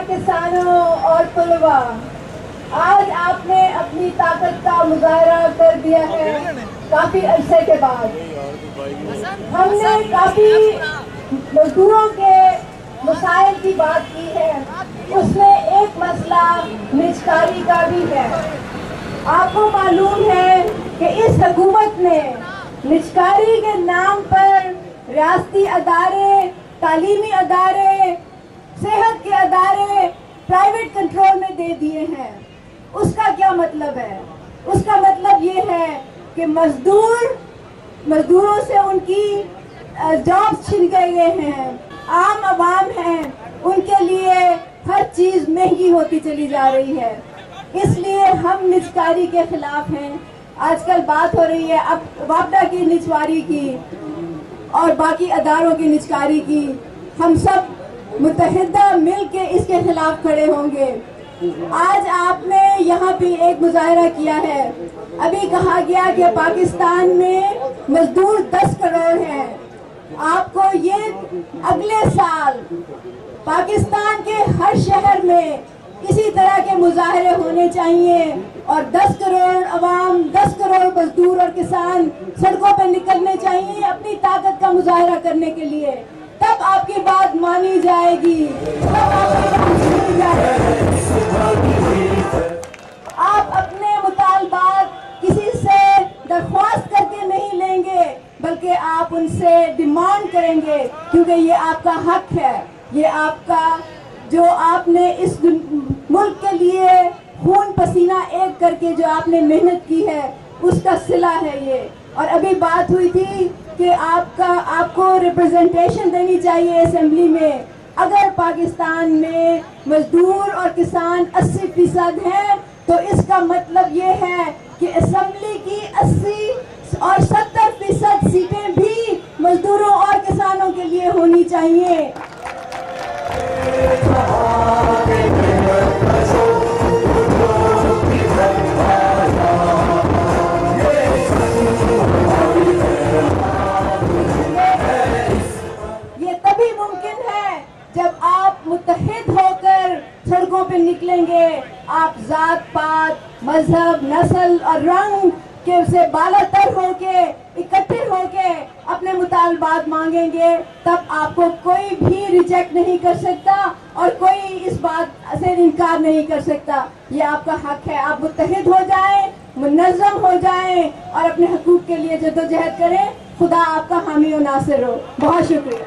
किसानों और तलबा, आज आपने अपनी ताकत का मुजाहरा कर दिया है काफी अरसे के बाद। हमने काफी मजदूरों के मसाइल की बात की है, उसमें एक मसला निजकारी का भी है। आपको मालूम है कि इस हुकूमत ने निजकारी के नाम पर रियासती अदारे, तालीमी अदारे, सेहत के अदारे प्राइवेट कंट्रोल में दे दिए हैं। उसका क्या मतलब है? उसका मतलब ये है कि मजदूरों से उनकी जॉब्स छीन गए हैं। आम आवाम हैं, उनके लिए हर चीज महंगी होती चली जा रही है। इसलिए हम निजकारी के खिलाफ हैं। आजकल बात हो रही है अब वापडा की निजकारी की और बाकी अदारों की निजकारी की। हम सब मुत्तहिदा मिल के इसके खिलाफ खड़े होंगे। आज आपने यहाँ पे एक मुजाहरा किया है। अभी कहा गया कि पाकिस्तान में मजदूर 10 करोड़ हैं। आपको ये अगले साल पाकिस्तान के हर शहर में इसी तरह के मुजाहरे होने चाहिए और 10 करोड़ अवाम, 10 करोड़ मजदूर और किसान सड़कों पर निकलने चाहिए अपनी ताकत का मुजाहरा करने के लिए। तब आपकी बात मानी जाएगी, तब आपकी बात सुनी जाएगी। आप अपने मुतालबात किसी से दरख्वास्त करके नहीं लेंगे, बल्कि आप उनसे डिमांड करेंगे, क्योंकि ये आपका हक है। ये आपका जो आपने इस मुल्क के लिए खून पसीना एक करके जो आपने मेहनत की है, उसका सिला है ये। और अभी बात हुई थी कि आपको रिप्रेजेंटेशन देनी चाहिए असेंबली में। अगर पाकिस्तान में मजदूर और किसान 80% हैं, तो इसका मतलब ये है कि असेंबली की 80 और 70% सीटें भी मजदूरों और किसानों के लिए होनी चाहिए। ये तभी मुमकिन है जब आप मुत्तहिद होकर सड़कों पे निकलेंगे। आप जात पात, मजहब, नस्ल और रंग के से बालातर होके, इकट्ठे होके अपने मुतालबात मांगेंगे। तब आपको कोई भी रिजेक्ट नहीं कर सकता और कोई इस बात से इनकार नहीं कर सकता। ये आपका हक है। आप मुत्तहिद हो जाएं, मुनज़्ज़म हो जाएं और अपने हकूक़ के लिए जद्दोजहद करें। खुदा आपका हामी और नासिर हो। बहुत शुक्रिया।